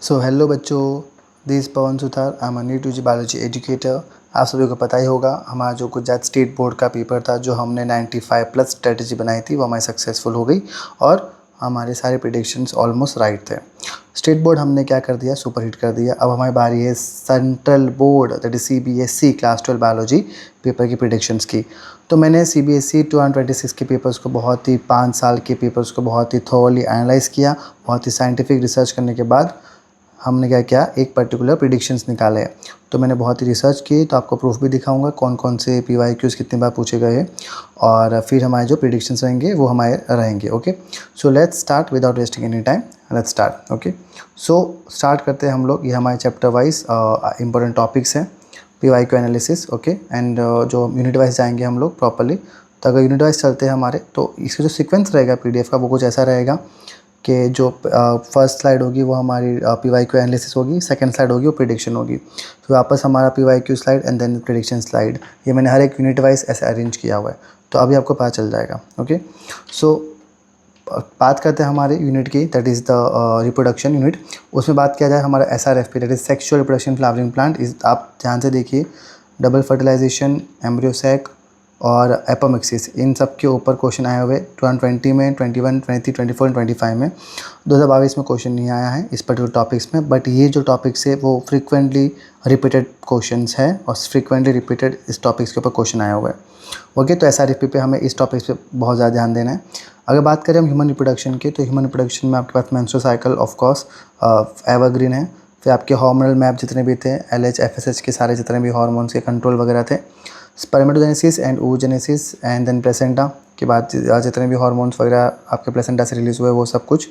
सो hello बच्चों, this Pawan Suthar, I am a NEET UG biology educator. आप सभी को पता ही होगा हमारा जो गुजरात स्टेट बोर्ड का पेपर था, जो हमने 95 प्लस स्ट्रेटजी बनाई थी, वो हमारी सक्सेसफुल हो गई और हमारे सारे प्रेडिक्शंस ऑलमोस्ट राइट थे। स्टेट बोर्ड हमने क्या कर दिया, सुपर हिट कर दिया। अब हमारी बारी है central board, that is CBSE class 12 biology paper की प्रेडिक्शंस की। तो मैंने CBSE 2026 के पेपर्स को बहुत ही 5 साल के पेपर्स को बहुत ही थॉरली एनालाइज़ किया। बहुत ही साइंटिफिक रिसर्च करने के बाद हमने क्या किया, एक पर्टिकुलर प्रिडिक्शंस निकाले। तो मैंने बहुत ही रिसर्च की, तो आपको प्रूफ भी दिखाऊंगा कौन कौन से PYQs कितनी बार पूछे गए और फिर हमारे जो प्रिडिक्शंस रहेंगे वो हमारे रहेंगे। Okay, so let's start without wasting any time, let's start. Okay, so start करते हैं हम लोग। ये हमारे चैप्टर वाइज इंपॉर्टेंट टॉपिक्स हैं, PYQ एनालिसिस। ओके, एंड जो यूनिट वाइज जाएंगे हम लोग प्रॉपरली। तो अगर यूनिट वाइज चलते हैं हमारे, तो इसका जो सीक्वेंस रहेगा PDF का, वो कुछ ऐसा रहेगा कि जो फर्स्ट स्लाइड होगी वो हमारी PYQ एनालिसिस होगी, सेकंड स्लाइड होगी वो प्रिडिक्शन होगी, फिर वापस हमारा PYQ slide and then prediction slide. ये मैंने हर एक यूनिट वाइज ऐसे अरेंज किया हुआ है, तो अभी आपको पता चल जाएगा। ओके, सो बात करते हैं हमारे यूनिट की, that is the reproduction unit. उसमें बात किया जाए हमारा SRFP, that is sexual reproduction flowering plant. इस आप ध्यान से देखिए, डबल फर्टिलाइजेशन, एम्ब्रियो सैक और एपोमिक्सिस, इन सब के ऊपर क्वेश्चन आए हुए 2020 में, 21, 23, 24 एंड 25 में। 2022 में क्वेश्चन नहीं आया है इस पर्टिकुलर टॉपिक्स में, बट ये जो टॉपिक्स है वो फ्रीक्वेंटली रिपीटेड क्वेश्चंस है और फ्रीक्वेंटली रिपीटेड इस टॉपिक्स के ऊपर क्वेश्चन आया हुआ है। ओके, तो SRFP पे हमें इस टॉपिक्स पे बहुत ज़्यादा ध्यान देना है। अगर बात करें हम ह्यूमन रिप्रोडक्शन की, तो ह्यूमन रिप्रोडक्शन में आपके पास menstrual cycle of course evergreen है। फिर आपके हार्मोनल मैप जितने भी थे, LH FSH के सारे जितने भी हार्मोन्स के कंट्रोल वगैरह थे, spermatogenesis and oogenesis and then placenta के बाद जितने भी हार्मोन्स वगैरह आपके प्लेसेंटा से रिलीज़ हुए वो सब कुछ।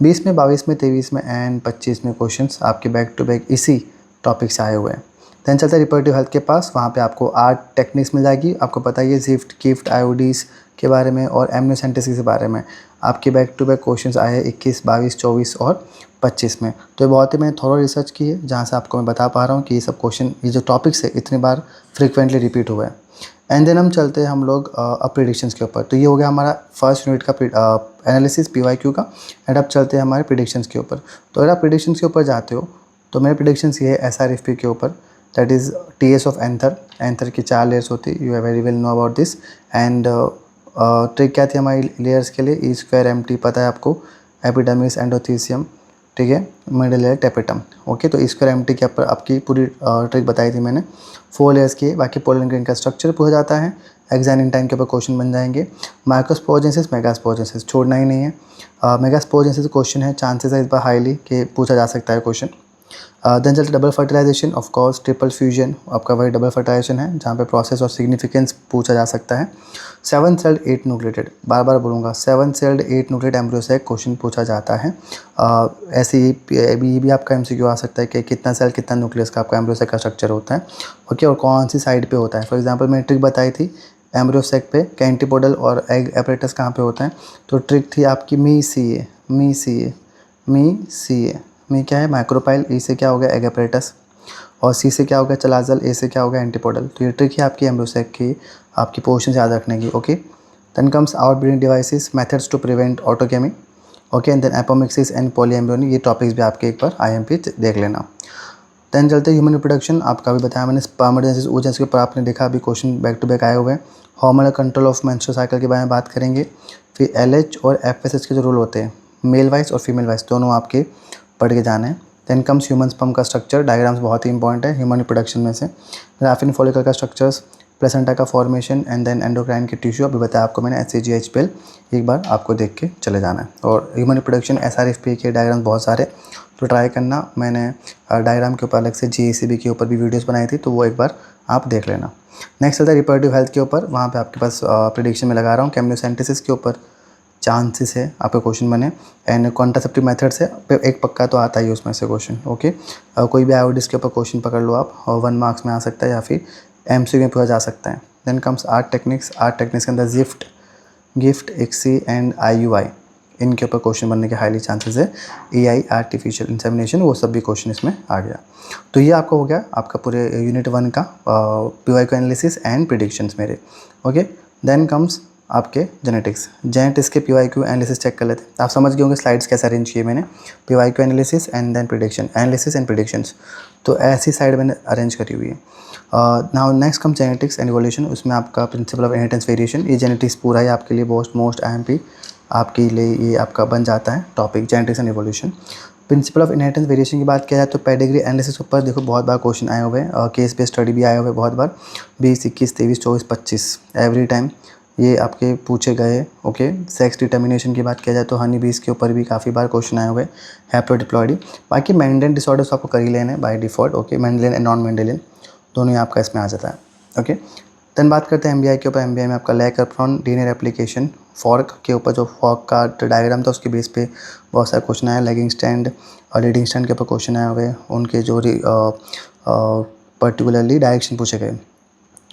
20 में, 22 में, 23 में एंड 25 में क्वेश्चंस आपके बैक टू बैक इसी टॉपिक से आए हुए हैं। दैन चलते हैं रिप्रोडक्टिव हेल्थ के पास। वहाँ पे आपको 8 टेक्निक्स मिल जाएगी। आपको पता ही है जिफ्ट, गिफ्ट, IODs के बारे में और एमनियोसेंटेसिस के बारे में आपके बैक टू बैक क्वेश्चंस आए हैं 21, 22, 24 और 25 में। तो ये बहुत ही मैंने थोड़ा रिसर्च की है, जहाँ से आपको मैं बता पा रहा हूँ कि ये सब क्वेश्चन, ये जो टॉपिक्स है इतनी बार फ्रिक्वेंटली रिपीट हुआ है। एंड देन हम चलते हैं हम लोग अब प्रिडिक्शंस के ऊपर। तो ये हो गया हमारा फर्स्ट यूनिट का एनालिसिस PYQ का। एंड अब चलते हैं हमारे प्रिडिक्शंस के ऊपर। तो अगर आप प्रिडिक्शंस के ऊपर जाते हो, तो मेरे प्रिडिक्शंस ये है SRFP के ऊपर, that is TS of anther. Anther की 4 लेयर्स होती है, you have very well know about this. And trick क्या थी हमारी लेयर्स के लिए, E²MT पता है आपको, एपिडर्मिस, एंडोथीसियम, ठीक है, मिडिल लेयर टेपेटम। ओके, तो E²MT के ऊपर आपकी पूरी ट्रिक बताई थी मैंने। 4 लेयर्स की, बाकी पोलन ग्रेन का स्ट्रक्चर पूछा जाता है। एक्साइन टाइम के ऊपर क्वेश्चन बन जाएंगे। माइक्रोस्पोरेंसिस, मेगास्पोरेंसिस छोड़ना ही नहीं है। मेगास्पोरेंसिस क्वेश्चन है, चांसेस है इस बार हाईली कि पूछा जा सकता है क्वेश्चन। देन चलते double fertilization, of course triple fusion आपका वही डबल फर्टिलाइजेशन है, जहाँ पे प्रोसेस और सिग्निफिकेंस पूछा जा सकता है। 7 सेल्ड 8 न्यूक्लिएटेड, बार बार बोलूँगा, 7 सेल्ड 8 न्यूक्लिएटेड एम्ब्रियो से क्वेश्चन पूछा जाता है। ऐसे ही भी आपका MCQ आ सकता है कि कितना सेल कितना न्यूक्लियस का आपका एम्ब्रियो सेक का स्ट्रक्चर होता है। ओके, और कौन सी साइड पे होता है। फॉर एग्जांपल मैंने ट्रिक बताई थी एम्ब्रियो सेक पे कि एंटीपोडल और एग एपरेटस कहाँ पे होता है। तो ट्रिक थी आपकी मी सी ए, मी सी ए, मी सी ए। में क्या है, माइक्रोपाइल। E से क्या हो गया, एग एपरेटस। और C से क्या हो गया, चलाजल। A से क्या हो गया, एंटीपोडल। तो ये ट्रिक है आपकी एम्ब्रोसेक की, आपकी पोर्शन याद रखने की। Okay, then comes out breeding devices, methods to prevent autogamy. Okay, and then apomixis and polyembryony, ये टॉपिक्स भी आपके एक बार IMP देख लेना। देन चलते ह्यूमन रिप्रोडक्शन, आपका भी बताया मैंने, स्पर्मेटोजेनेसिस, oogenesis के ऊपर आपने देखा अभी क्वेश्चन बैक टू बैक आए हुए हैं। Hormonal control of menstrual cycle के बारे में बात करेंगे। फिर LH और FSH के जो रोल होते हैं, मेल वाइज और फीमेल वाइज, दोनों आपके पढ़ के जाने हैं। देन कम्स ह्यूमन स्पर्म का स्ट्रक्चर, डायग्राम्स बहुत ही इंपॉर्टेंट है ह्यूमन रिप्रोडक्शन में से। ग्राफिन फॉलिकल का स्ट्रक्चर्स, प्लेसेंटा का फॉर्मेशन एंड देन एंडोक्राइन के टिश्यू, अभी बताया आपको मैंने HCG HPL, एक बार आपको देख के चले जाना है। और ह्यूमन रिप्रोडक्शन SRFP के डायग्राम बहुत सारे, तो ट्राई करना। मैंने डायग्राम के ऊपर अलग से GACB के ऊपर भी वीडियोस बनाई थी, तो वो एक बार आप देख लेना। नेक्स्ट चलता है रिप्रोडक्टिव हेल्थ के ऊपर। वहाँ पे आपके पास प्रिडिक्शन में लगा रहा हूँ कैम्नियोसेंटेसिस के ऊपर चांसेस है आपका क्वेश्चन बने, एंड कॉन्ट्रासेप्टिव मेथड्स है, एक पक्का तो आता ही उसमें से क्वेश्चन। ओके, कोई भी IODs के ऊपर क्वेश्चन पकड़ लो आप, और 1 मार्क्स में आ सकता है या फिर MCQ में पूछा जा सकता है। Then comes 8 techniques. 8 टेक्निक्स के अंदर gift, gift, ICSI and IUI, इनके ऊपर क्वेश्चन बनने के हाईली चांसेस है। AI आर्टिफिशियल इंसेमिनेशन, वो सब भी क्वेश्चन इसमें आ गया। तो ये आपका हो गया आपका पूरे यूनिट 1 का PYQ एनालिसिस एंड प्रिडिक्शंस मेरे। ओके, देन कम्स आपके जेनेटिक्स के PYQ एनालिसिस चेक कर लेते हैं। आप समझ गए होंगे स्लाइड्स कैसे अरेंज किए मैंने, PYQ analysis and then prediction, analysis and predictions, तो ऐसी साइड मैंने अरेंज करी हुई है। Now next come genetics and evolution, उसमें आपका प्रिंसिपल ऑफ इनहेरिटेंस वेरिएशन, ये जेनेटिक्स पूरा ही आपके लिए मोस्ट IMP आपके लिए ये आपका बन जाता है topic, genetics and evolution. Principal of inheritance variation की बात किया जाए तो पेडिग्री एनालिसिस के ऊपर देखो बहुत बार क्वेश्चन आए हुए हैं, केस बेस्ड स्टडी भी आए हुए बहुत बार, 20, 21, 23, 24, 25 एवरी टाइम ये आपके पूछे गए। ओके, सेक्स डिटर्मिनेशन की बात किया जाए तो हनी बीज के ऊपर भी काफ़ी बार क्वेश्चन आए हुए, हैप्लोडिप्लॉइडी। बाकी मेंडेलियन डिसऑर्डर्स आपको कर ही लेना है by default. Okay, Mendelian and non Mendelian दोनों ही आपका इसमें आ जाता है। ओके, देन बात करते हैं MBI के ऊपर। MBI में आपका lac operon DNA replication, fork के ऊपर जो फॉर्क का डायग्राम था उसके बेस पे बहुत सारे क्वेश्चन आए। लेगिंग स्टैंड और लीडिंग स्टैंड के ऊपर क्वेश्चन आए हुए, उनके जो पर्टिकुलरली डायरेक्शन पूछे गए।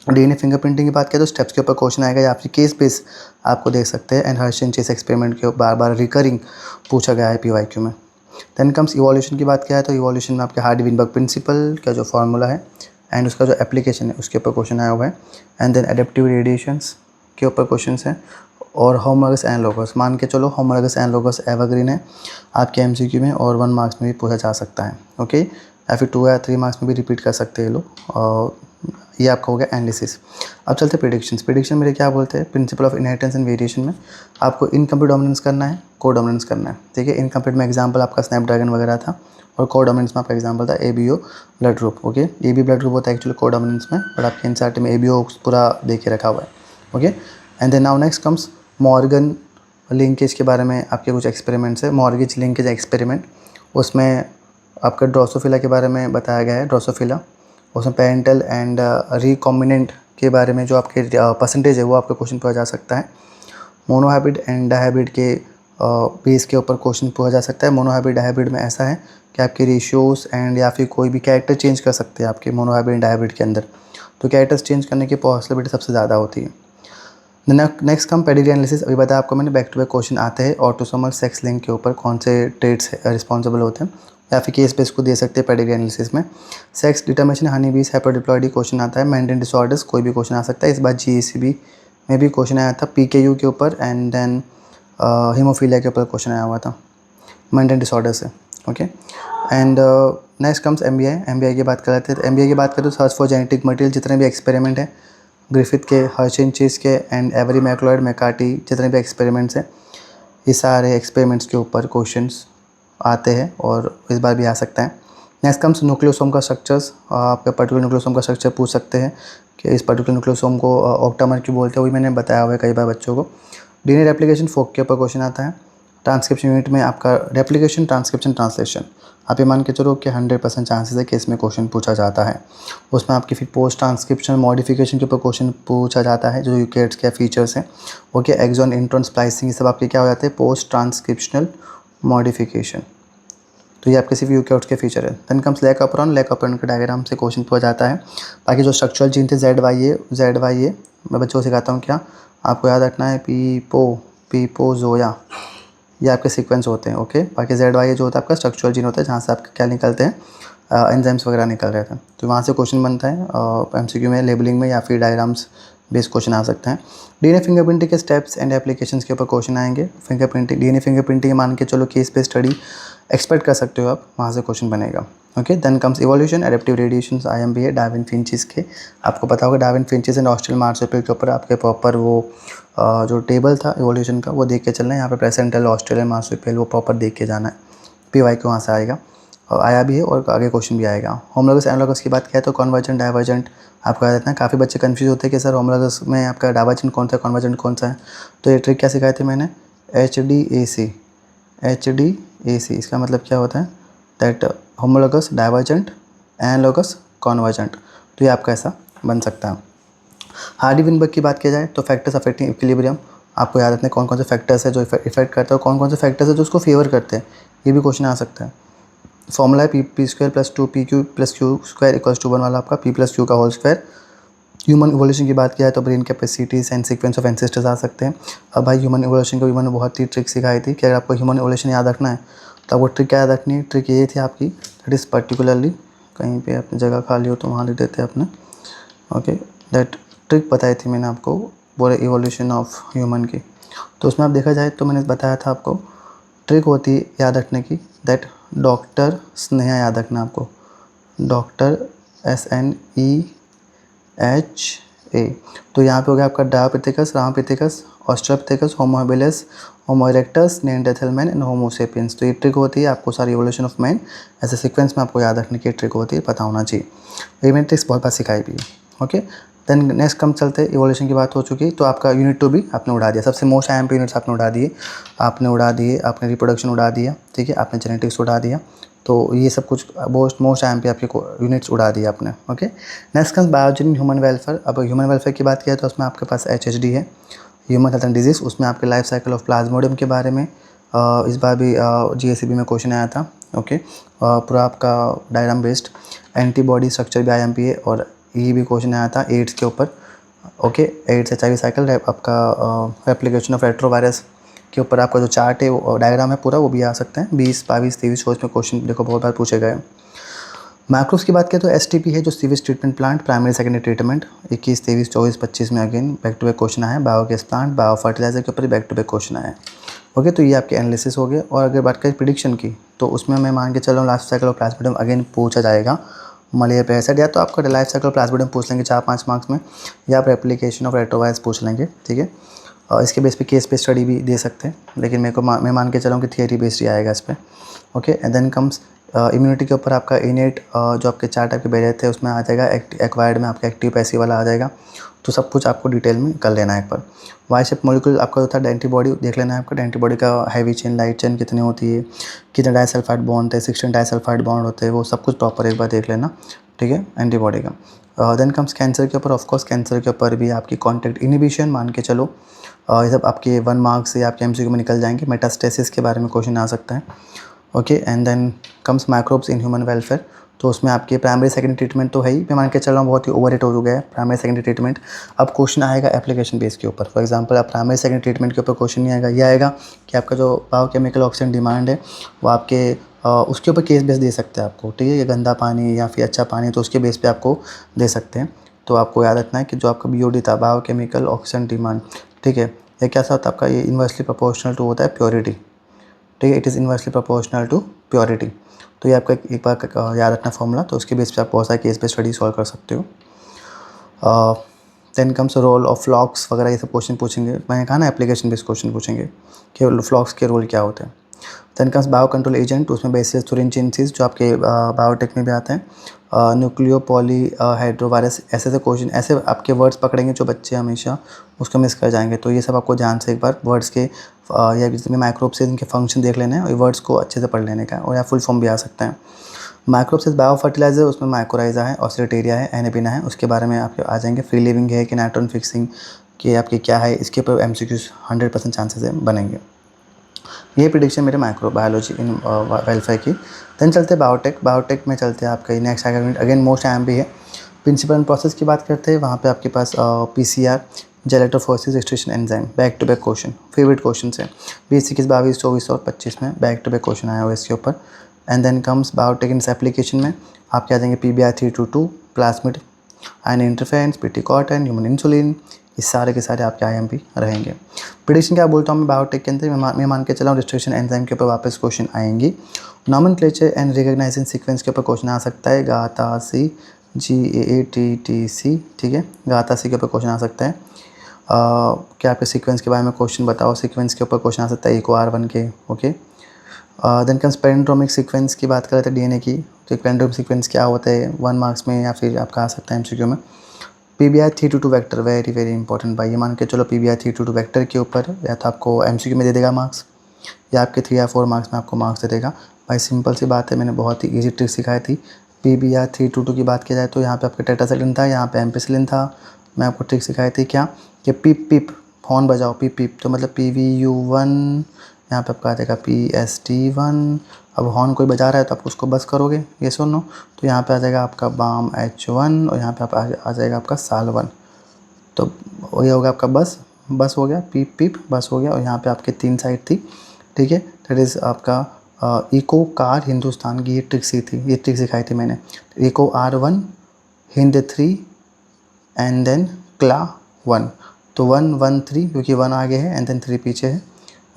DNA फिंगरप्रिंटिंग की बात करें तो स्टेप्स के ऊपर क्वेश्चन आएगा या फिर केस बेस आपको देख सकते हैं। एंड हर्शन चेस एक्सपेरिमेंट के बार बार रिकरिंग पूछा गया है PYQ में। देन कम्स इवोल्यूशन की बात किया है तो इवोल्यूशन में आपके हार्डी-विनबर्ग प्रिंसिपल का जो फार्मूला है एंड उसका जो एप्लीकेशन है उसके ऊपर क्वेश्चन आया हुआ है। एंड देन एडेप्टिव रेडिएशंस के ऊपर क्वेश्चन हैं और होमोलॉगस एनालॉगस, मान के चलो होमोलॉगस एनालॉगस एवरग्रीन है आपके MCQ में और 1 मार्क्स में भी पूछा जा सकता है। ओके, या फिर 2 या 3 मार्क्स में भी रिपीट कर सकते हैं लोग। और ये आपका हो गया एनालिसिस। अब चलते हैं प्रेडिक्शंस। प्रेडिक्शन मेरे क्या बोलते हैं, principal of inheritance and variation में आपको इनकम्प्लीट डोमिनेंस करना है, को डोमिनेंस करना है। ठीक है, इनकम्प्लीट में एग्जांपल आपका स्नैपड्रैगन वगैरह था और को डोमिनेंस में आपका एग्जांपल था ABO blood group. Okay, AB blood group होता है एक्चुअली को डोमिनेंस में, बट आपके NCERT में ABO पूरा दे के रखा हुआ है। Okay, and then now next comes Morgan linkage के बारे में आपके कुछ एक्सपेरिमेंट्स है। मॉर्गेज लिंकेज एक्सपेरिमेंट, उसमें आपका ड्रोसोफिला के बारे में बताया गया है। ड्रोसोफिला उसमें पेरेंटल एंड रिकॉम्बिनेंट के बारे में जो आपके परसेंटेज है वो आपका क्वेश्चन पूछा जा सकता है। मोनोहाइब्रिड एंड डायहाइब्रिड के बेस के ऊपर क्वेश्चन पूछा जा सकता है। मोनोहाइब्रिड डायहाइब्रिड में ऐसा है कि आपके रेशियोज एंड या फिर कोई भी कैरेक्टर चेंज कर सकते हैं आपके मोनोहाइब्रिड डायहाइब्रिड के अंदर, तो कैरेक्टर्स चेंज करने की पॉसिबिलिटी सबसे ज़्यादा होती है। नेक्स्ट कम पेडिग्री एनालिसिस, अभी बताया आपको मैंने, बैक टू बैक क्वेश्चन आते हैं ऑटोसोमल सेक्स लिंक के ऊपर कौन से ट्रेड्स रिस्पॉन्सिबल होते हैं, या फिर केस बेस को दे सकते हैं पेडिग्री एनालिसिस में। सेक्स डिटर्मिनेशन हनी बीज हैप्लोडिप्लॉइडी क्वेश्चन आता है। मेंडेलियन डिसऑर्डर्स कोई भी क्वेश्चन आ सकता है। इस बार GACB में भी क्वेश्चन आया था PKU के ऊपर एंड देन हीमोफीलिया के ऊपर क्वेश्चन आया हुआ था मेंडेलियन डिसऑर्डर से। Okay, and next comes MBI की बात कर लेते हैं। तो MBI की बात करें तो सर्च फॉर जेनेटिक मटेरियल, जितने भी एक्सपेरिमेंट है ग्रिफिथ के, हर्शिनचेस के एंड एवरी मैक्लॉयड मैकार्टी, जितने भी एक्सपेरिमेंट्स हैं ये सारे एक्सपेरिमेंट्स के ऊपर क्वेश्चंस आते हैं और इस बार भी आ सकता है। नेक्स्ट कम्स न्यूक्लियोसोम का स्ट्रक्चर्स, आपका पर्टिकुलर न्यूक्लियोसोम का स्ट्रक्चर पूछ सकते हैं कि इस पर्टिकुलर न्यूक्लियोसोम को ऑक्टामर क्यों बोलते हैं, वही मैंने बताया हुआ है कई बार बच्चों को। DNA रेप्लिकेशन फोक के ऊपर क्वेश्चन आता है। ट्रांसक्रिप्शन यूनिट में आपका रेप्लिकेशन, ट्रांसक्रिप्शन, ट्रांसलेशन, आप ये मान के चलो कि 100% चांसेस है कि इसमें क्वेश्चन पूछा जाता है। उसमें आपकी फिर पोस्ट ट्रांसक्रिप्शन मॉडिफिकेशन के ऊपर क्वेश्चन पूछा जाता है, जो यूकेट्स के फीचर्स हैं। ओके, एक्सॉन इंट्रॉन स्प्लाइसिंग, ये सब आपके क्या हो जाते हैं, पोस्ट ट्रांसक्रिप्शनल मॉडिफिकेशन, तो ये आपके सिर्फ यूकेट्स के फीचर है। देन कम्स लैक अपरॉन के डायग्राम से क्वेश्चन पूछा जाता है। बाकी जो स्ट्रक्चरल जीन थे ZYA मैं बच्चों को सिखाता हूँ क्या आपको याद रखना है, पीपोजोया, ये आपके सीक्वेंस होते हैं। ओके, बाकी ZYA जो होता है आपका स्ट्रक्चरल जीन होता है, जहाँ से आपके क्या निकलते हैं, एंजाइम्स वगैरह निकल रहे थे, तो वहाँ से क्वेश्चन बनता है MCQ में, लेबलिंग में या फिर डायग्राम्स बेस्ड क्वेश्चन आ सकते हैं। DNA फिंगरप्रिंटिंग के स्टेप्स एंड एप्लीकेशंस के ऊपर क्वेश्चन आएंगे। DNA फिंगरप्रिंटिंग मान के चलो केस पे स्टडी एक्सपेक्ट कर सकते हो आप, वहाँ से क्वेश्चन बनेगा। Okay, then comes evolution, adaptive radiations, IMB है डार्विन फिंचेस के, आपको पता होगा Darwin finches and Australian marsupial के ऊपर आपके प्रॉपर वो जो टेबल था इवोल्यूशन का वो देख के चलना है। यहाँ पे प्रेसेंटल ऑस्ट्रेलियन मार्सुपियल वो प्रॉपर देख के जाना है, PYQ वहाँ से आएगा और आया भी है और आगे क्वेश्चन भी आएगा। होमोलॉगस एनालॉगस की बात किया तो कन्वर्जेंट डाइवर्जेंट आपको याद रखना है। काफ़ी बच्चे कंफ्यूज होते हैं कि सर होमोलॉगस में आपका डाइवर्जेंट कौन सा है, कन्वर्जेंट कौन सा है, तो ये ट्रिक क्या सिखाई थी मैंने, HDAC, इसका मतलब क्या होता है, that homologous divergent analogous convergent, तो ये आपका ऐसा बन सकता है। हार्डी-विनबर्ग की बात किया जाए तो फैक्टर्स अफेक्टिंग इक्विलिब्रियम, आपको याद रखना है कौन कौन से फैक्टर्स है जो इफेक्ट करता है और कौन कौन से फैक्टर्स है जो उसको फेवर करते हैं, ये भी क्वेश्चन आ सकता है। फॉर्मूला है p² + 2pq + q² = 1 वाला आपका p + q का होल स्क्वायर। ह्यूमन इवोल्यूशन की बात किया है तो brain capacities and sequence of ancestors आ सकते हैं। अब भाई ह्यूमन इवोल्यूशन को भी मैंने बहुत ही ट्रिक सिखाई थी कि अगर आपको ह्यूमन इवोल्यूशन याद रखना है तो आपको ट्रिक क्या याद रखनी है, ट्रिक ये थी आपकी, दैट इज़ पर्टिकुलरली, कहीं पे अपनी जगह खाली हो तो वहाँ लिख देते हैं अपने। ओके, दैट ट्रिक बताई थी मैंने आपको, बोले इवोल्यूशन ऑफ ह्यूमन की। तो उसमें आप देखा जाए तो मैंने बताया था आपको, ट्रिक होती है याद रखने की, दैट डॉक्टर स्नेहा याद रखना आपको, डॉक्टर SNEHA। तो यहाँ पे हो गया आपका Dryopithecus, Ramapithecus, Australopithecus, Homo habilis, Homo erectus, Neanderthal man and Homo sapiens. तो ये ट्रिक होती है आपको सारी इवोल्यूशन ऑफ मैन ऐसे सीक्वेंस में आपको याद रखने की ट्रिक होती है, पता होना चाहिए। ये मैंने ट्रिक्स बहुत बार सिखाई भी है। ओके, देन नेक्स्ट कम चलते हैं, इवोल्यूशन की बात हो चुकी, तो आपका यूनिट 2 भी आपने उड़ा दिया, सबसे मोस्ट IMP यूनिट्स आपने उड़ा दिए, आपने रिप्रोडक्शन उड़ा दिया, ठीक है, आपने जेनेटिक्स उड़ा दिया। तो ये सब कुछ मोस्ट IMP आपके यूनिट्स उड़ा दिए आपने। Okay, next comes biology human welfare. अब ह्यूमन वेलफेयर की बात किया तो उसमें आपके पास HHD है, ह्यूमन हेल्थ एंड डिजीज़, उसमें आपके लाइफ साइकिल ऑफ प्लाज्मोडियम के बारे में इस बार भी GSEB में क्वेश्चन आया था। ओके, पूरा आपका डायग्राम बेस्ड। एंटीबॉडी स्ट्रक्चर भी IMP है, और ये भी क्वेश्चन आया था एड्स के ऊपर। ओके, एड्स HIV साइकिल, आपका एप्लीकेशन ऑफ रेट्रोवायरस के ऊपर आपका जो चार्ट है वो डायग्राम है पूरा, वो भी आ सकते हैं 20, 22, 23 शोज में क्वेश्चन देखो बहुत बार पूछे गए। माइक्रोब्स की बात करें तो STP है जो sewage treatment plant, primary secondary treatment 21, 23, 24, 25 में again back to back question आए। बायोगैस प्लांट, बायो फर्टिलाइजर के ऊपर बैक टू बैक क्वेश्चन आए। ओके, तो ये आपके एनालिसिस हो गए। और अगर बात करें प्रिडिक्शन की, तो उसमें मैं मान के चल रहा हूँ life cycle of Plasmodium again पूछा जाएगा। मलेरिया पैरासाइट, या तो आपका लाइफ साइकिल ऑफ प्लाज्मोडियम पूछ लेंगे 4-5 मार्क्स में, या आप एप्लीकेशन ऑफ रेट्रोवायरस पूछ लेंगे, ठीक है। और इसके बेस पे केस पे स्टडी भी दे सकते हैं, लेकिन मैं मान के चलाऊँ कि थियरी बेस्ड ही आएगा इस पर। Okay, and then comes immunity के ऊपर आपका इनेट जो आपके 4 टाइप के बैरियर थे उसमें आ जाएगा, एक्वायर्ड में आपका एक्टिव पैसिव वाला आ जाएगा। तो सब कुछ आपको डिटेल में कर लेना है एक बार। वाई शेप मॉलिक्यूल आपका जो था एंटीबॉडी देख लेना है आपका, एंटीबॉडी का हैवी चेन, लाइट चेन कितनी होती है, कितने डाइसल्फाइड बॉन्ड थे, 16 डाइसल्फाइड बॉन्ड होते हैं, वो सब कुछ प्रॉपर एक बार देख लेना, ठीक है, एंटीबॉडी का। देन कम्स कैंसर के ऊपर, ऑफकोर्स कैंसर के ऊपर भी आपकी कॉन्टैक्ट इनिबिशन मान के चलो, ये सब आपके 1 मार्क्स से आपके MCQ में निकल जाएंगे। मेटास्टेसिस के बारे में क्वेश्चन आ सकता है। Okay, and then comes microbes in human welfare. तो उसमें आपके प्राइमरी सेकेंडरी ट्रीटमेंट तो है ही, मैं मान के चल रहा हूँ बहुत ही ओवररेट हो चुका है प्राइमरी सेकेंडरी ट्रीटमेंट। अब क्वेश्चन आएगा एप्लीकेशन बेस के ऊपर। फॉर एग्जांपल आप प्राइमरी सेकेंडरी ट्रीटमेंट के ऊपर क्वेश्चन नहीं आएगा, ये आएगा कि आपका जो बायोकेमिकल ऑक्सीजन डिमांड है वो आपके उसके ऊपर केस बेस दे सकते हैं आपको, ठीक है, ये गंदा पानी या फिर अच्छा पानी, तो उसके बेस पे आपको दे सकते हैं। तो आपको याद रखना है कि जो आपका BOD था, बायोकेमिकल ऑक्सीजन डिमांड, ठीक है, ये कैसा होता है आपका, ये इन्वर्सली प्रोपोर्शनल टू होता है प्योरिटी, ठीक है, it is inversely proportional to purity. तो ये आपका एक बार याद रखना फॉर्मूला, तो उसके बेस पे आप बहुत सारे केस पे स्टडी सॉल्व कर सकते हो। देन कम्स रोल ऑफ फ्लॉक्स वगैरह, ये सब क्वेश्चन पूछेंगे, मैंने कहा ना एप्लीकेशन बेस्ड क्वेश्चन पूछेंगे कि फ्लॉक्स के रोल क्या होते हैं। Then comes bio control agent, उसमें बेसिस थुरिनचिनसिस जो आपके बायोटेक में भी आते हैं, न्यूक्लियोपॉली हाइड्रोवायरस, ऐसे ऐसे क्वेश्चन, ऐसे आपके वर्ड्स पकड़ेंगे जो बच्चे हमेशा उसको मिस कर जाएंगे। तो ये सब आपको ध्यान से एक बार वर्ड्स के या जितने माइक्रोब से इनके फंक्शन देख लेने हैं और वर्ड्स को अच्छे से पढ़ लेने का, और या फुल फॉर्म भी आ सकता है। माइक्रोब से बायो फर्टिलाइजर, उसमें माइकोराइजा है, ऑस्ट्रेटेरिया है, एनेबिना है, उसके बारे में आपके आ जाएंगे। फ्री लिविंग है कि नाइट्रोजन फिक्सिंग कि आपके क्या है, इसके ऊपर MCQs 100% चांसेस है बनेंगे। ये प्रिडिक्शन मेरे माइक्रोबायोलॉजी इन वेलफेयर की। देन चलते हैं बायोटेक। बायोटेक में चलते हैं आपका नेक्स्ट अगेन मोस्ट IMP है। प्रिंसिपल एंड प्रोसेस की बात करते हैं, वहाँ पे आपके पास PCR, gel electrophoresis extraction enzyme, back to back question, favourite question है 20, 21, 22, 24 और 25 में बैक टू बैक क्वेश्चन आया हुआ इसके ऊपर। And then comes biotech in application में आपके आ जाएंगे PBR322, plasmid, ion interference, PT cotton, human insulin, ये सारे के सारे आपके IMP रहेंगे। प्रिडिक्शन क्या बोलता हूँ मैं बायोटेक के अंदर, मैं मान के चला हूँ रिस्ट्रिक्शन एंजाइम के ऊपर वापस क्वेश्चन आएंगी। नॉमेनक्लेचर एंड रिकॉग्नाइजिंग सीक्वेंस के ऊपर क्वेश्चन आ सकता है, GATA-C, GATTC, ठीक है, GATA-C के ऊपर क्वेश्चन आ सकता है। क्या आपके सीक्वेंस के बारे में क्वेश्चन बताओ, सीक्वेंस के ऊपर क्वेश्चन आ सकता है EcoR1 के। ओके, देन कम्स पैरेंड्रोमिक सीक्वेंस की बात करें तो DNA की, तो पैरेंड्रोमिक सीक्वेंस क्या होता है 1 मार्क्स में, या फिर आपका आ सकता है MCQ में। PBR322 vector, very very important भाई, ये मान के चलो PBR322 वेक्टर के ऊपर या तो आपको MCQ में दे देगा मार्क्स, या आपके 3 या 4 मार्क्स में आपको मार्क्स दे देगा भाई। सिंपल सी बात है, मैंने बहुत ही ईजी ट्रिक सिखाई थी। PBR322 की बात की जाए तो यहाँ पे आपका टेट्रासाइक्लिन था, यहाँ पे एम्पिसिलिन था। मैं आपको ट्रिक सिखाई थी क्या, कि पिप पिप हॉर्न बजाओ, पिप पिप, तो मतलब PVU1, यहाँ पे आपका आ जाएगा PST1। अब हॉर्न कोई बजा रहा है तो आप उसको बस करोगे, ये सुनो, तो यहाँ पे आ जाएगा आपका BAM H1, और यहाँ पे आ जाएगा आपका SAL1। तो ये होगा आपका बस हो गया, पीप पीप बस हो गया, और यहाँ पे आपके 3 साइड थी, ठीक है, दैट इज़ आपका इको कार हिंदुस्तान की ये ट्रिक सिखाई थी मैंने। EcoR1, Hind 3 and then CLA 1, तो 113 क्योंकि 1 आगे है एंड देन 3 पीछे है।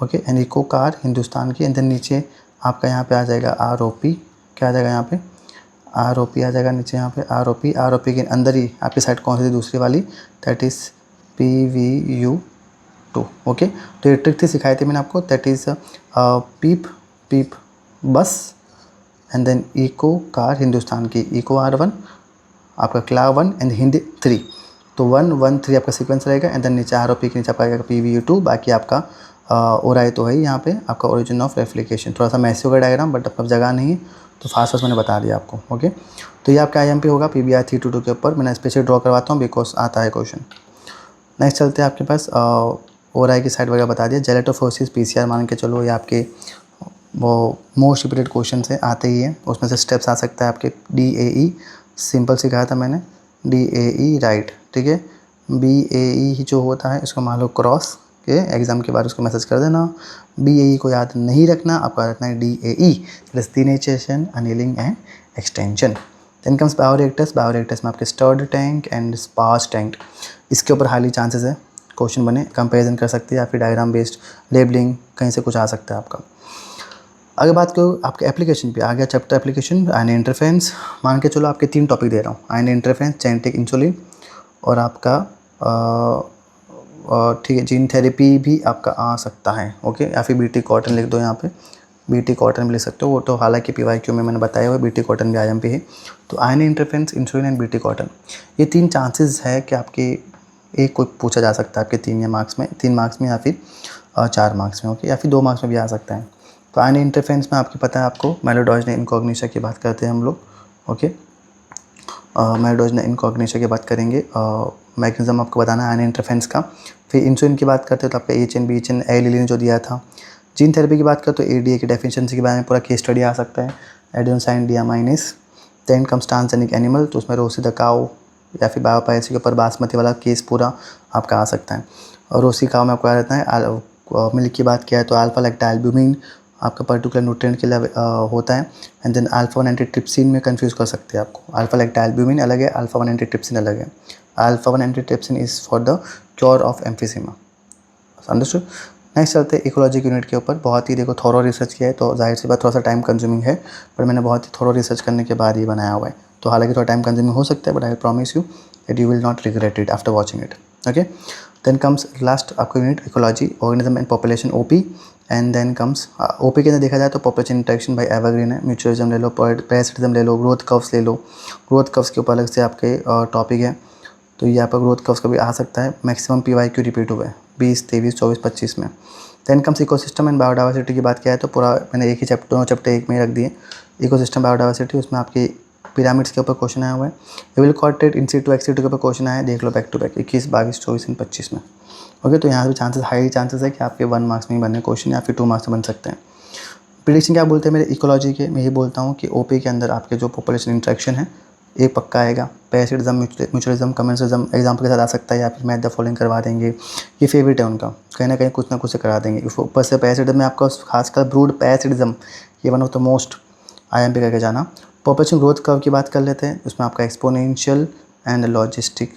ओके, एंड इको कार हिंदुस्तान की, एंड देन नीचे आपका यहाँ पे आ जाएगा ROP, क्या आ जाएगा यहाँ पे ROP आ जाएगा नीचे यहाँ पे ROP के अंदर ही आपकी साइड कौन सी थी दूसरी वाली, दैट इज़ PVU2। ओके, तो ये ट्रिक थी सिखाई थी मैंने आपको, that is peep bus and then eco car Hindustan की, इको R1 आपका क्ला 1 एंड हिंदी 3, तो 113 आपका सीक्वेंस रहेगा एंड देन नीचे ROP के नीचे आपका आएगा PVU2, बाकी आपका ओराई तो है यहाँ पे आपका ओरिजिन ऑफ रेप्लिकेशन। थोड़ा सा मैसी होगा डायग्राम बट अब जगह नहीं है तो फास्ट मैंने बता दिया आपको। ओके, तो ये आपका IMP होगा PBR 322 के ऊपर, मैंने स्पेशली ड्रॉ करवाता हूँ बिकॉज आता है क्वेश्चन। नेक्स्ट चलते हैं आपके पास ओराई की साइड वगैरह बता दिया, जेलेटोफोसिस PCR मान के चलो, ये आपके वो मोस्ट रिपीटेड क्वेश्चन से आते ही है, उसमें से स्टेप्स आ सकता है आपके DAE, सिंपल सिखाया था मैंने, DAE राइट, ठीक है। BAE जो होता है इसको मान लो क्रॉस के एग्जाम के बाद उसको मैसेज कर देना। BAE को याद नहीं रखना, आपको रखना है DAE, destination annealing and extension. Then comes bioreactors में आपके stirred tank and sparged tank, इसके ऊपर हाईली चांसेस है क्वेश्चन बने, कंपैरिजन कर सकते हैं या फिर डायग्राम बेस्ड लेबलिंग कहीं से कुछ आ सकता है आपका। अगर बात करो आपके एप्लीकेशन पे आ गया चैप्टर एप्लीकेशन, आयन इंटरफेरेंस, मान के चलो आपके 3 टॉपिक दे रहा हूँ, आयन इंटरफेरेंस, जेनेटिक इंसुलिन और आपका ठीक है जीन थेरेपी भी आपका आ सकता है। ओके, या फिर BT कॉटन लिख दो यहाँ पे, BT कॉटन भी लिख सकते हो, वो तो हालांकि PYQ में मैंने बताया हुआ BT कॉटन भी IMP है। तो ion interference, insulin and BT cotton, ये 3 चांसेस है कि आपके एक कोई पूछा जा सकता है आपके 3 मार्क्स में या फिर 4 मार्क्स में। ओके, या फिर 2 मार्क्स में भी आ सकता है। तो आयन इंटरफेरेंस में आपको पता है आपको मेलोडोजन इनकॉग्निशा की बात करते हैं हम लोग। ओके, मेलोडोजन इनकॉग्निशा की बात करेंगे, मैकेनिज्म आपको बताना है आयन इंटरफेरेंस का। फिर इंसुलिन की बात करते हो तो आपका HN BHN एलिलिन जो दिया था। जीन थेरेपी की बात करते तो ADA की डेफिशिएंसी के बारे में पूरा केस स्टडी आ सकता है, adenosine deaminase. Then comes transgenic animal, तो उसमें रोसी द काऊ या फिर बायोपायरेसी के ऊपर बासमती वाला केस पूरा आपका आ सकता है। और रोसी काऊ में आपको आ रहता है। मिल्क की बात किया है तो अल्फा लैक्टोएल्ब्यूमिन आपका पर्टिकुलर न्यूट्रिएंट के लिए होता है, एंड देन अल्फा 1 एंटीट्रिप्सिन में कंफ्यूज कर सकते हैं आपको, अल्फा लैक्टोएल्ब्यूमिन अलग है, अल्फा 1 एंटीट्रिप्सिन अलग है। Alpha 1 antitrypsin is for the cure of emphysema, understood. Next चलते हैं इकोलॉजिक यूनिट के ऊपर, बहुत ही देखो थोरो रिसर्च किया है तो जाहिर सी बात थोड़ा सा टाइम कंज्यूमिंग है, पर मैंने बहुत ही थोरो रिसर्च करने के बाद ही बनाया हुआ है, तो हालांकि थोड़ा टाइम कंज्यूमिंग हो सकता है but I promise you that you will not regret it after watching it. Okay, then comes last आपका unit ecology, organism and population OP, and then comes OP के अंदर देखा जाए तो पॉपुलेशन इंटरेक्शन बाय एवरग्रीन है, mutualism ले लो, parasitism ले लो, ग्रोथ कर्व्स ले लो, ग्रोथ कर्व्स के ऊपर अलग से आपके टॉपिक है, तो ये आपका ग्रोथ कर्व्स का भी आ सकता है। मैक्सिमम PYQ रिपीट हुआ है 20, 23, 24, 25 में। Then comes ecosystem and biodiversity की बात किया है तो पूरा मैंने एक ही चैप्टर, दोनों चैप्टर एक में ही रख दिए। इकोसिस्टम बायोडाइवर्सिटी, उसमें आपकी पिरामिड्स के ऊपर क्वेश्चन आया हुआ है, एविल कॉर्टेट इन सिटू एक्स सिटू के ऊपर क्वेश्चन आया है, देख लो बैक टू बैक 21, 22, 24 एंड 25 में। ओके, तो यहाँ पे चांसेस हाई चांसेस है कि आपके 1 मार्क्स में ही बनने क्वेश्चन या फिर 2 मार्क्स में बन सकते हैं। प्रिडिक्शन क्या बोलते हैं मेरे इकोलॉजी के, मैं ये बोलता हूँ कि OP के अंदर आपके जो पॉपुलेशन इंट्रैक्शन है एक पक्का आएगा, पैरासिटिज्म, म्यूचुअलिज्म, कमेंसलिज्म एग्जाम्पल के साथ आ सकता है, या फिर मैथ द फॉलोइंग करवा देंगे, ये फेवरेट है उनका, कहीं ना कहीं कुछ ना कुछ से करा देंगे। ऊपर से पैरासिटिज्म में आपका खासकर ब्रूड पैरासिटिज्म, ये one of the most IMP करके जाना। पॉपुलेशन ग्रोथ कर्व की बात कर लेते हैं, उसमें आपका एक्सपोनेंशियल एंड लॉजिस्टिक,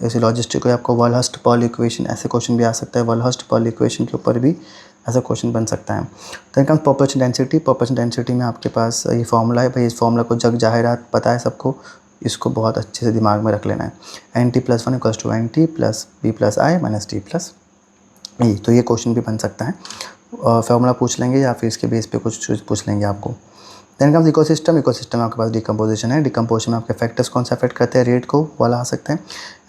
ऐसे लॉजिस्टिक को आपको वॉलहर्स्ट पर्ल इक्वेशन, ऐसे क्वेश्चन भी आ सकता है, वॉलहर्स्ट पर्ल इक्वेशन के ऊपर भी ऐसा क्वेश्चन बन सकता है। Then comes population density, population density में आपके पास ये फॉर्मूला है भाई, इस फॉर्मूला को जग जाहिरात पता है सबको, इसको बहुत अच्छे से दिमाग में रख लेना है, NT + 1 = NT + B + I - T + E, तो ये क्वेश्चन भी बन सकता है, फॉर्मूला पूछ लेंगे या फिर इसके बेस पे कुछ पूछ लेंगे आपको। देन कम्स इकोसिस्टम, इकोसिस्टम में आपके पास डिकम्पोजिशन है, डिकम्पोजिशन में आपके फैक्टर्स कौन सा अफेक्ट करते हैं, रेट को वाला आ सकते हैं,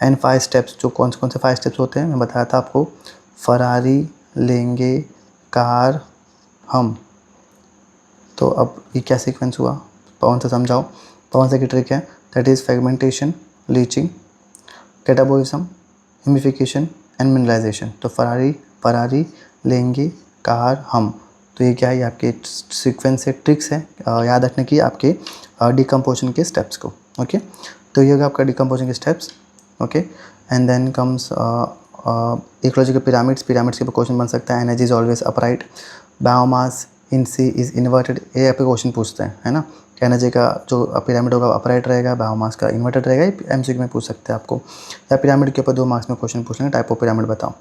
एंड 5 स्टेप्स, जो कौन से 5 स्टेप्स होते हैं मैं बताया था आपको, फरारी लेंगे, कार, हम। तो अब ये क्या सीक्वेंस हुआ, पवन से समझाओ, पवन से की ट्रिक है, that is fragmentation, leaching, catabolism, humification and mineralization. तो फरारी लेंगे, कार, हम, तो ये क्या है, ये आपके सीक्वेंस से ट्रिक्स है याद रखने की आपके डिकम्पोजिशन के स्टेप्स को। ओके, तो ये होगा आपका डिकम्पोजिशन के steps. Okay, and then comes ecological pyramids, pyramids के ऊपर क्वेश्चन बन सकता है, energy is always upright, biomass, in sea is inverted, ये यहाँ पे क्वेश्चन पूछते हैं, है ना। एनर्जी का जो पिरामिड होगा अपराइट रहेगा, बायोमास का इन्वर्टेड रहेगा, ये एमसीक्यू में पूछ सकते हैं आपको। या पिरामिड के ऊपर 2 मार्क्स में क्वेश्चन पूछ लेंगे, टाइप ऑफ पिरामिड बताओ।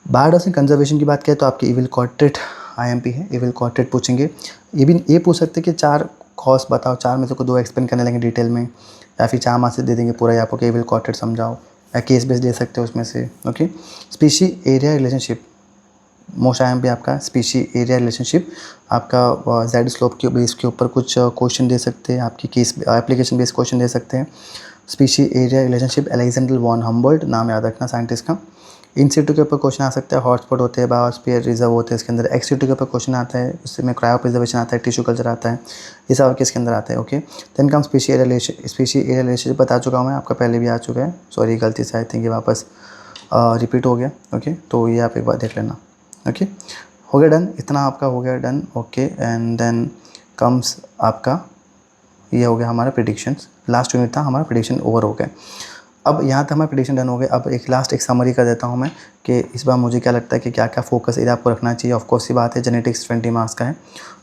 बायोडाइवर्सिटी कंजर्वेशन की बात करें तो आपकी इविल क्वाड्रेट आईएमपी है, इविल क्वाड्रेट पूछेंगे। ये पूछ सकते हैं कि 4 कॉज बताओ, 4 में से को 2 एक्सप्लेन करने लेंगे डिटेल में, या फिर 4 मार्क्स दे देंगे पूरा आपको कि इविल क्वाड्रेट समझाओ, या केस बेस दे सकते हो उसमें से। Okay, species area relationship most IMP आपका स्पीशी एरिया रिलेशनशिप आपका जेड स्लोप के बेस के ऊपर कुछ क्वेश्चन दे सकते हैं, आपकी केस एप्लीकेशन बेस्ड क्वेश्चन दे सकते हैं। Species area relationship Alexander von Humboldt नाम याद रखना साइंटिस्ट का। इन सिटू के ऊपर क्वेश्चन आ सकता है, हॉटस्पॉट होते हैं, बायोस्फीयर रिजर्व होते हैं इसके अंदर। एक्स सिटू के ऊपर क्वेश्चन आता है, उसमें क्रायो प्रिजर्वेशन आता है, टिश्यू कल्चर आता है, ये सब आपके इसके अंदर आता है। Okay, then come species area relationship बता चुका हूँ मैं, आपका पहले भी आ चुका है, सॉरी गलती से आई थिंक ये वापस रिपीट हो गया। ओके, तो ये आप एक बार देख लेना। ओके, हो गया डन, इतना आपका हो गया done. Okay, and then comes आपका ये हो गया हमारा प्रेडिक्शंस, लास्ट यूनिट था हमारा, प्रेडिक्शन ओवर हो गया। अब यहाँ तक हमारा प्रेडिक्शन डन हो गया। अब एक लास्ट एक समरी कर देता हूँ मैं कि इस बार मुझे क्या लगता है कि क्या क्या फोकस एरिया आपको रखना चाहिए। ऑफकोर्स सी बात है, जेनेटिक्स 20 मार्क्स का है,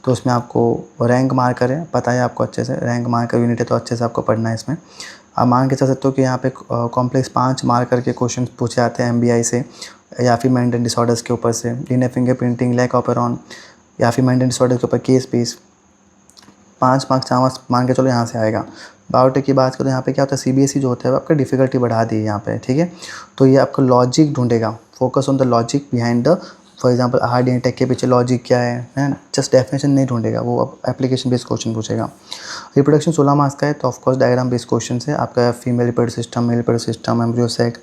तो उसमें आपको रैंक मार्कर है, पता है आपको अच्छे से, रैंक मार्कर यूनिट है, तो अच्छे से आपको पढ़ना है इसमें। आप मान के चल सकते हो कि यहाँ पे कॉम्प्लेक्स 5 मार्कर के क्वेश्चन पूछे जाते हैं एमबीआई से, या फिर मेंटल डिसऑर्डर्स के ऊपर से, डीएनए फिंगरप्रिंटिंग, लैक ऑपेरॉन, या फिर मेंटल डिसऑर्डर के ऊपर केस बेस। 5 मार्क्स 4 मार्क्स मान के चलो यहाँ से आएगा। बायोटेक की बात करो, यहाँ पे क्या होता है, सीबीएसई जो होता है आपका डिफ़िकल्टी बढ़ा दी है यहाँ पे, ठीक है। तो ये आपका लॉजिक ढूंढेगा, focus on the logic behind the, for example hard tech के पीछे लॉजिक क्या है, जस्ट डेफिनेशन नहीं ढूंढेगा वो, अब एप्लीकेशन बेस्ड क्वेश्चन पूछेगा। रिप्रोडक्शन 16 मार्क्स का है, तो ऑफकोर्स डायग्राम बेस्ड क्वेश्चन है आपका, female reproductive system, male reproductive system, embryo sac,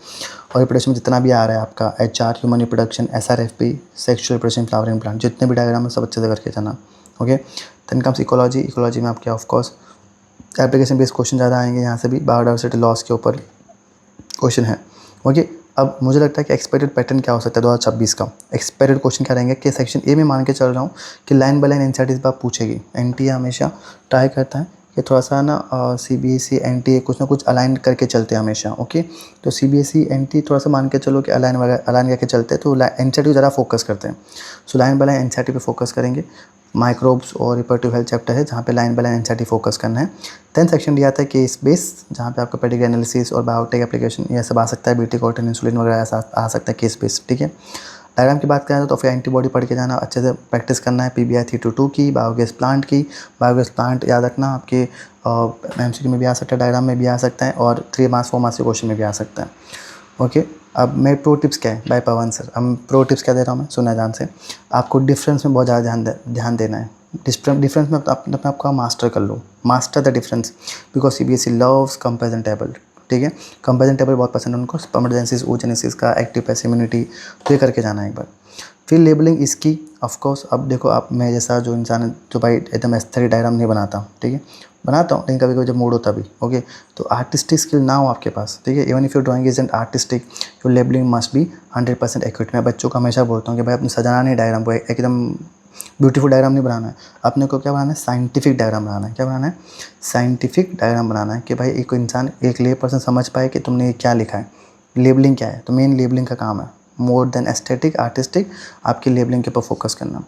और रिप्रोडक्शन में जितना भी आ रहा है आपका HR, human reproduction, SRFP, sexual reproduction, flowering plant, जितने भी डायग्राम है सब अच्छे से करके जाना। Okay, then comes ecology. Ecology में आपके ऑफकोर्स एप्लीकेशन बेस्ड क्वेश्चन ज़्यादा आएंगे, यहाँ से भी बायोडाइवर्सिटी लॉस के ऊपर क्वेश्चन है। ओके, अब मुझे लगता है कि एक्सपेक्टेड पैटर्न क्या हो सकता है 2026 का। एक्सपेक्टेड क्वेश्चन क्या रहेंगे कि सेक्शन ए में मान के चल रहा हूँ कि लाइन बाय लाइन एनसीईआरटी इस बार पूछेगी। एनटीए हमेशा ट्राई करता है कि थोड़ा सा ना सीबीएसई एनटीए कुछ ना कुछ अलाइन करके चलते हैं हमेशा। ओके, तो सीबीएसई एनटीए थोड़ा सा मान के चलो कि अलाइन करके चलते हैं, तो एनसीईआरटी ज़रा फोकस करते हैं। So line by line NCERT पे फोकस करेंगे। माइक्रोब्स और रिप्रोडक्टिव हेल्थ चैप्टर है, जहाँ पे line by line NCERT focus करना है। 10 सेक्शन दिया आता है केस बेस, जहाँ पे आपका पेडिग्री एनालिसिस और बायोटेक एप्लीकेशन ये सब आ सकता है, बीटी कॉटन इंसुलिन वगैरह ऐसा आ सकता है केस बेस, ठीक है। डायग्राम की बात करें तो फिर एंटीबॉडी पढ़ के जाना, अच्छे से प्रैक्टिस करना है, पीबीआई 322 की, बायोगैस प्लांट की। बायोगैस प्लांट याद रखना आपके एमसीक्यू में भी आ सकता है, डायग्राम में भी आ सकता है, और 3 मार्क्स 4 मार्क्स के क्वेश्चन में भी आ सकता है। ओके, अब मैं प्रो टिप्स क्या है बाय पवन सर, अब प्रो टिप्स क्या दे रहा हूँ मैं, सुना ध्यान से। आपको डिफरेंस में बहुत ज़्यादा ध्यान देना है। डिफरेंस में अपने आप का मास्टर कर लो, master the difference, because CBSE loves comparison table, ठीक है। कंपैरिजन टेबल बहुत पसंद है उनको, स्पर्मेटोजेनेसिस, oogenesis का, एक्टिव पैसिव इम्यूनिटी, तो ये करके जाना है एक बार। फिर लेबलिंग इसकी ऑफकोर्स, अब देखो आप, मैं जैसा जो इंसान है जो भाई एकदम एस्थेटिक डायग्राम नहीं बनाता, ठीक है, बनाता हूँ लेकिन कभी कभी जब मूड होता भी। ओके, तो आर्टिस्टिक स्किल ना हो आपके पास, ठीक है, even if your drawing is an artistic, your labelling must be 100% accurate. मैं बच्चों को हमेशा बोलता हूँ कि भाई अपने सजाना नहीं डायग्राम को, एकदम ब्यूटीफुल डायग्राम नहीं बनाना है, अपने को क्या बनाना है, साइंटिफिक डायग्राम बनाना है। क्या बनाना है, साइंटिफिक डायग्राम बनाना है, कि भाई एक इंसान, एक ले पर्सन समझ पाए कि तुमने ये क्या लिखा है, लेबलिंग क्या है। तो मेन लेबलिंग का काम है, मोर देन एस्थेटिक आर्टिस्टिक, आपकी लेबलिंग के ऊपर फोकस करना।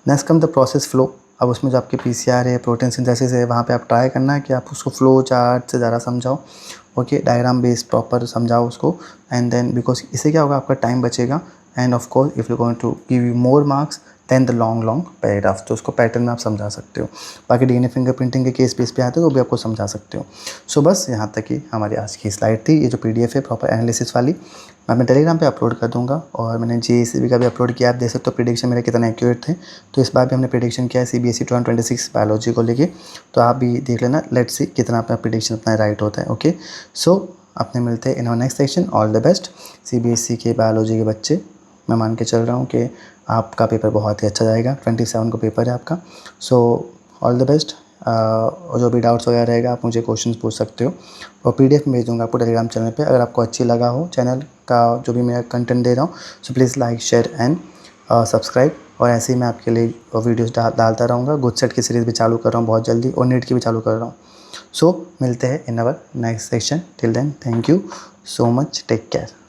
Next come the process flow. अब उसमें जो आपकी पीसीआर है, प्रोटीन सिंथेसिस है, वहाँ पे आप ट्राई करना है कि आप उसको फ्लो चार्ट से ज़्यादा समझाओ। ओके, डायग्राम बेस्ड प्रॉपर समझाओ उसको, एंड देन बिकॉज इससे क्या होगा, आपका टाइम बचेगा, and of course if you going to give you more marks then the long paragraph, तो उसको पैटर्न में आप समझा सकते हो। बाकी डीएनए फिंगरप्रिंटिंग के केस बेस पे आते हो तो भी आपको समझा सकते हो। सो बस यहाँ तक ही हमारी आज की स्लाइड थी। ये जो पीडीएफ है प्रॉपर एनालिसिस वाली, मैं अपने टेलीग्राम पे अपलोड कर दूंगा, और मैंने जेईसीबी का भी अपलोड किया, आप देख सकते हो प्रेडिक्शन मेरे कितने एक्यूरेट थे। तो इस बार भी हमने प्रेडिक्शन किया है सीबीएसई 2026 बायोलॉजी को लेके, तो आप भी देख लेना, लेट्स सी कितना अपना प्रेडिक्शन अपना राइट होता है। ओके, सो अपने मिलते हैं in our next section. All the best CBSE के बायोलॉजी के बच्चे, मैं मान के चल रहा हूँ कि आपका पेपर बहुत ही अच्छा जाएगा। 27 को पेपर है आपका, सो ऑल द बेस्ट। और जो भी डाउट्स वगैरह रहेगा आप मुझे क्वेश्चंस पूछ सकते हो, और पीडीएफ भेज दूँगा आपको टेलीग्राम चैनल पे। अगर आपको अच्छी लगा हो चैनल का जो भी मैं कंटेंट दे रहा हूँ, so please like share and subscribe. और ऐसे ही मैं आपके लिए वीडियोज़ डालता रहूँगा। गुड सेट की सीरीज़ भी चालू कर रहा हूँ बहुत जल्दी, और नीट की भी चालू कर रहा हूँ। सो मिलते हैं in our next section. Till then thank you so much, take care.